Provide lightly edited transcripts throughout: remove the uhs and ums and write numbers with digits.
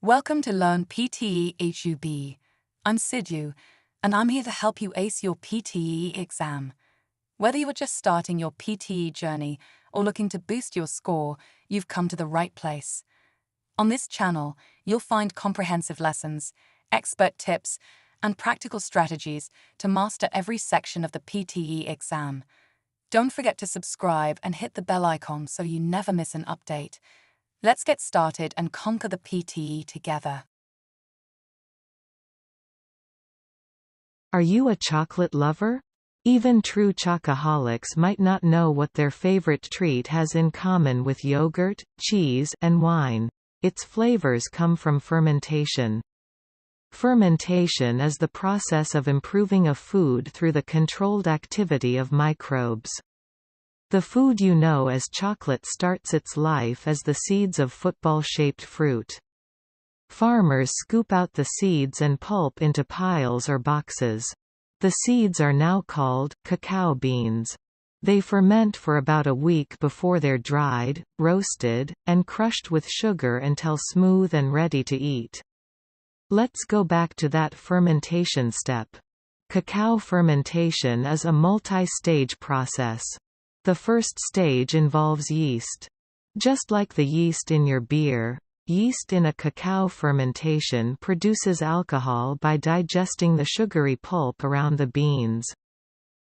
Welcome to LEARN PTE HUB. I'm Sidhu, and I'm here to help you ace your PTE exam. Whether you are just starting your PTE journey or looking to boost your score, you've come to the right place. On this channel, you'll find comprehensive lessons, expert tips, and practical strategies to master every section of the PTE exam. Don't forget to subscribe and hit the bell icon so you never miss an update. Let's get started and conquer the PTE together. Are you a chocolate lover? Even true chocoholics might not know what their favorite treat has in common with yogurt, cheese, and wine. Its flavors come from fermentation. Fermentation is the process of improving a food through the controlled activity of microbes. The food you know as chocolate starts its life as the seeds of football-shaped fruit. Farmers scoop out the seeds and pulp into piles or boxes. The seeds are now called cacao beans. They ferment for about a week before they're dried, roasted, and crushed with sugar until smooth and ready to eat. Let's go back to that fermentation step. Cacao fermentation is a multi-stage process. The first stage involves yeast. Just like the yeast in your beer, yeast in a cacao fermentation produces alcohol by digesting the sugary pulp around the beans.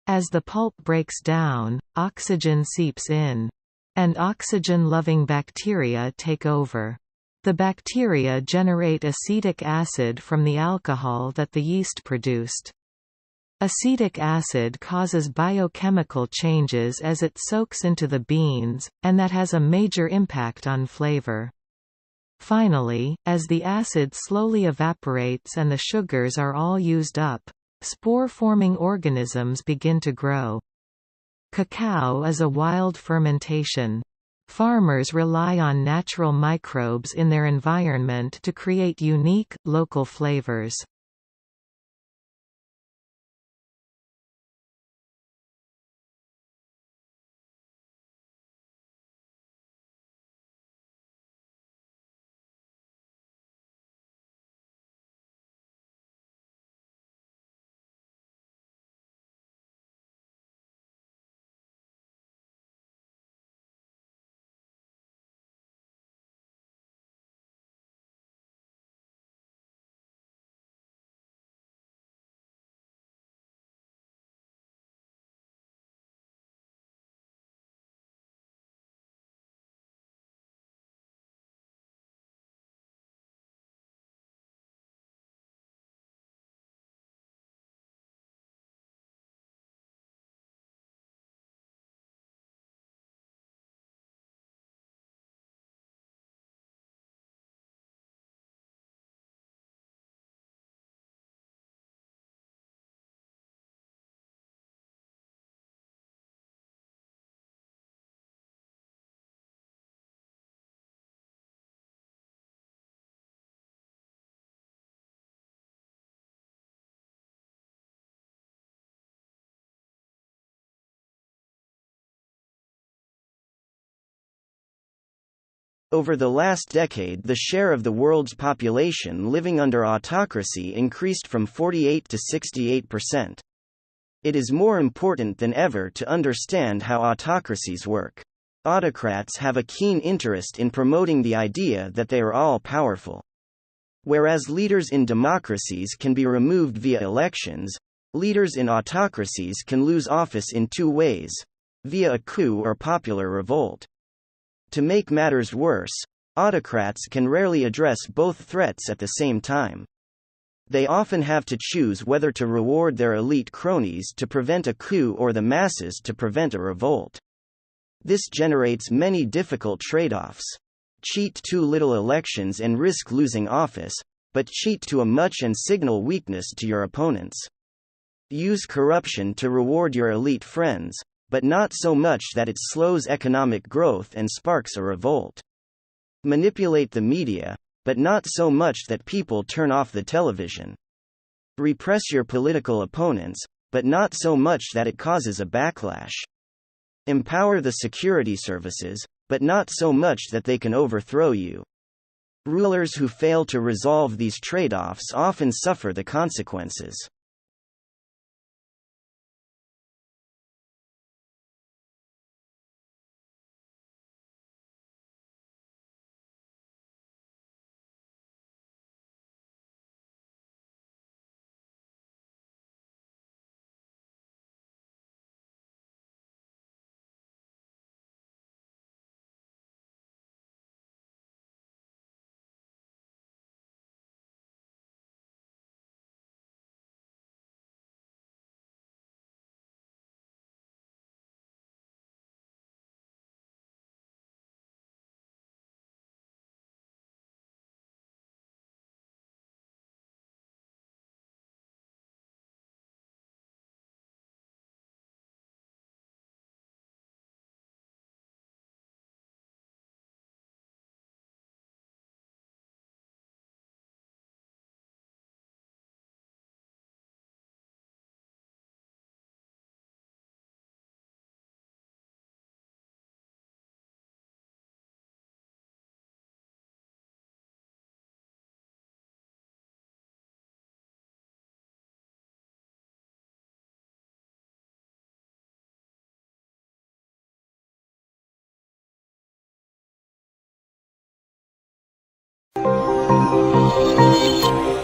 As the pulp breaks down, oxygen seeps in. And oxygen-loving bacteria take over. The bacteria generate acetic acid from the alcohol that the yeast produced. Acetic acid causes biochemical changes as it soaks into the beans, and that has a major impact on flavor. Finally, as the acid slowly evaporates and the sugars are all used up, spore-forming organisms begin to grow. Cacao is a wild fermentation. Farmers rely on natural microbes in their environment to create unique, local flavors. Over the last decade, the share of the world's population living under autocracy increased from 48 to 68%. It is more important than ever to understand how autocracies work. Autocrats have a keen interest in promoting the idea that they are all-powerful. Whereas leaders in democracies can be removed via elections, leaders in autocracies can lose office in two ways: via a coup or popular revolt. To make matters worse, autocrats can rarely address both threats at the same time. They often have to choose whether to reward their elite cronies to prevent a coup or the masses to prevent a revolt. This generates many difficult trade-offs. Cheat too little elections and risk losing office, but cheat too much and signal weakness to your opponents. Use corruption to reward your elite friends, but not so much that it slows economic growth and sparks a revolt. Manipulate the media, but not so much that people turn off the television. Repress your political opponents, but not so much that it causes a backlash. Empower the security services, but not so much that they can overthrow you. Rulers who fail to resolve these trade-offs often suffer the consequences.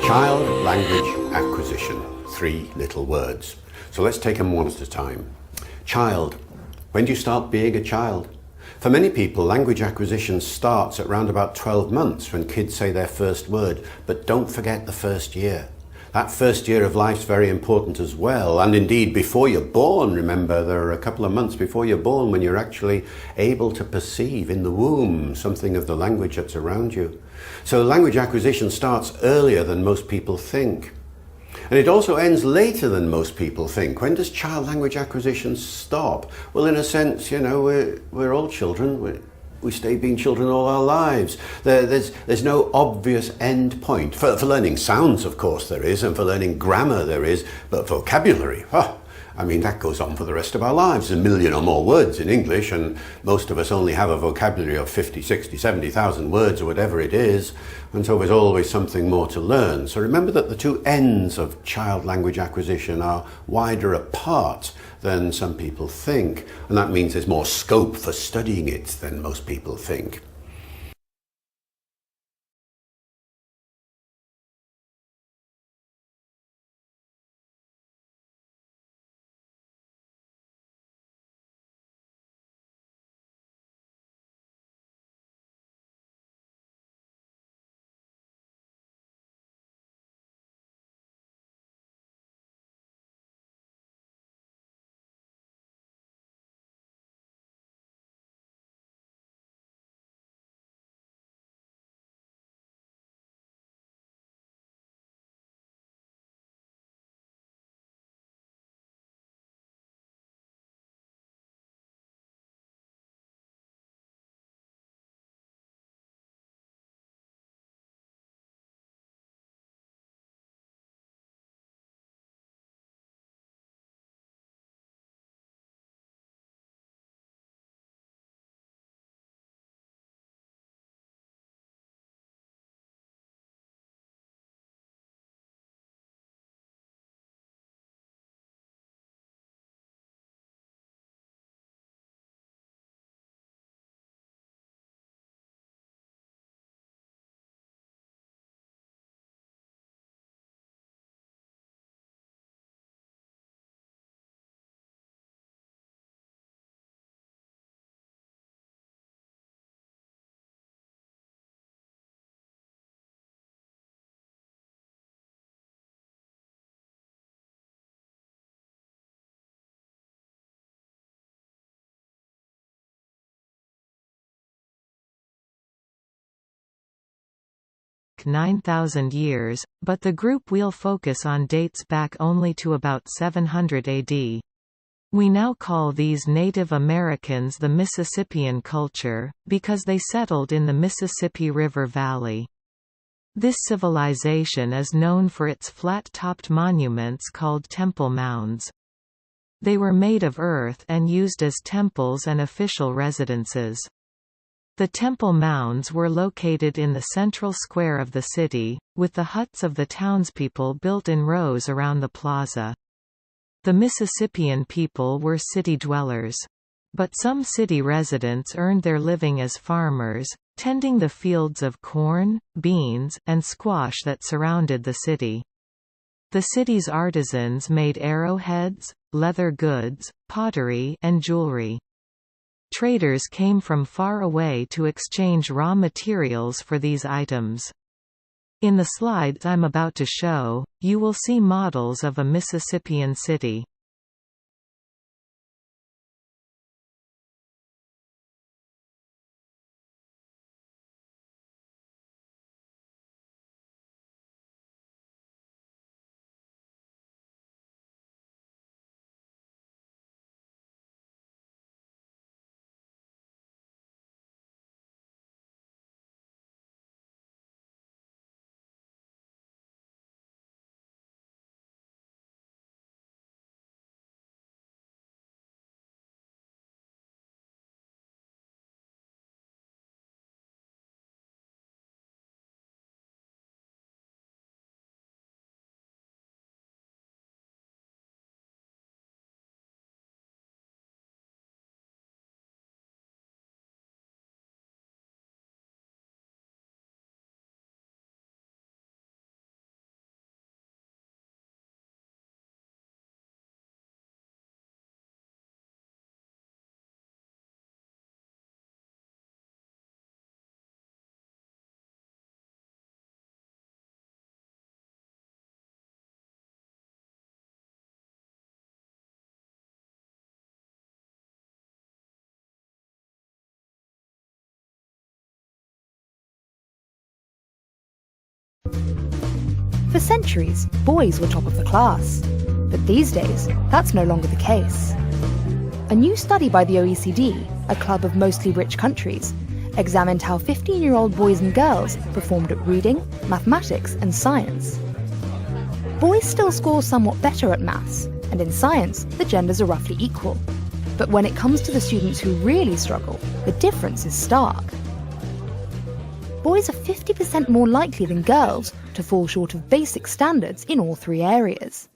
Child language acquisition, 3 little words. So let's take them one at a time. Child. When do you start being a child? For many people, language acquisition starts at around about 12 months when kids say their first word, but don't forget the first year. That first year of life is very important as well, and indeed before you're born, remember there are a couple of months before you're born when you're actually able to perceive in the womb something of the language that's around you. So language acquisition starts earlier than most people think. And it also ends later than most people think. When does child language acquisition stop? Well, in a sense, you know, we're all children. We stay being children all our lives. There's no obvious end point. For learning sounds, of course, there is, and for learning grammar, there is, but vocabulary, I mean, that goes on for the rest of our lives. A million or more words in English, and most of us only have a vocabulary of 50, 60, 70,000 words or whatever it is, and so there's always something more to learn. So remember that the two ends of child language acquisition are wider apart than some people think, and that means there's more scope for studying it than most people think. Like 9,000 years, but the group we'll focus on dates back only to about 700 AD. We now call these Native Americans the Mississippian culture, because they settled in the Mississippi River Valley. This civilization is known for its flat-topped monuments called temple mounds. They were made of earth and used as temples and official residences. The temple mounds were located in the central square of the city, with the huts of the townspeople built in rows around the plaza. The Mississippian people were city dwellers. But some city residents earned their living as farmers, tending the fields of corn, beans, and squash that surrounded the city. The city's artisans made arrowheads, leather goods, pottery, and jewelry. Traders came from far away to exchange raw materials for these items. In the slides I'm about to show, you will see models of a Mississippian city. For centuries, boys were top of the class. But these days, that's no longer the case. A new study by the OECD, a club of mostly rich countries, examined how 15-year-old boys and girls performed at reading, mathematics, and science. Boys still score somewhat better at maths, and in science, the genders are roughly equal. But when it comes to the students who really struggle, the difference is stark. Boys are 50% more likely than girls to fall short of basic standards in all three areas.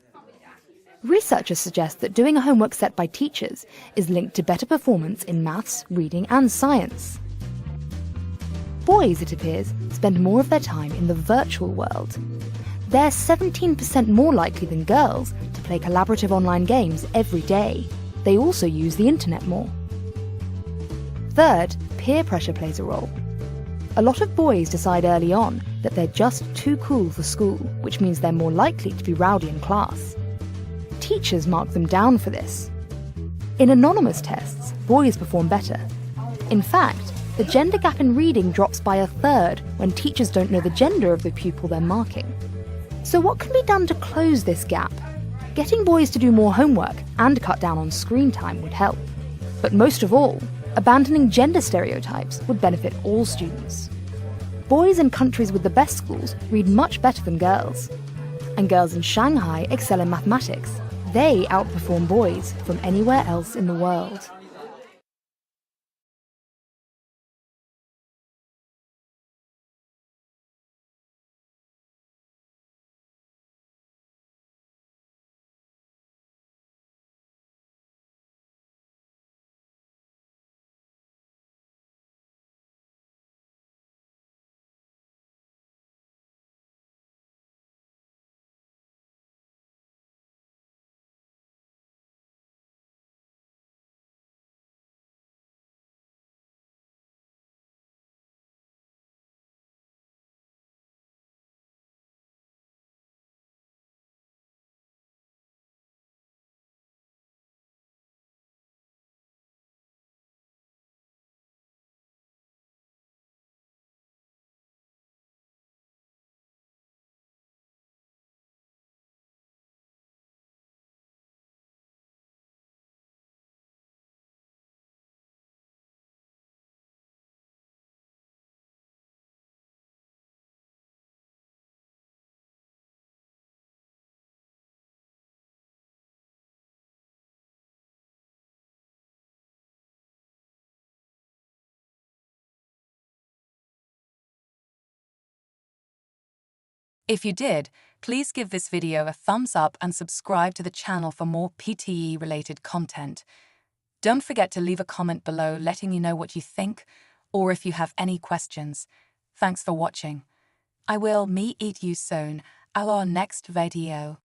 Researchers suggest that doing a homework set by teachers is linked to better performance in maths, reading, and science. Boys, it appears, spend more of their time in the virtual world. They're 17% more likely than girls to play collaborative online games every day. They also use the internet more. Third, peer pressure plays a role. A lot of boys decide early on that they're just too cool for school, which means they're more likely to be rowdy in class. Teachers mark them down for this. In anonymous tests, boys perform better. In fact, the gender gap in reading drops by a third when teachers don't know the gender of the pupil they're marking. So what can be done to close this gap? Getting boys to do more homework and cut down on screen time would help. But most of all, abandoning gender stereotypes would benefit all students. Boys in countries with the best schools read much better than girls. And girls in Shanghai excel in mathematics. They outperform boys from anywhere else in the world. If you did, please give this video a thumbs up and subscribe to the channel for more PTE-related content. Don't forget to leave a comment below letting me know what you think, or if you have any questions. Thanks for watching. I will meet you soon at our next video.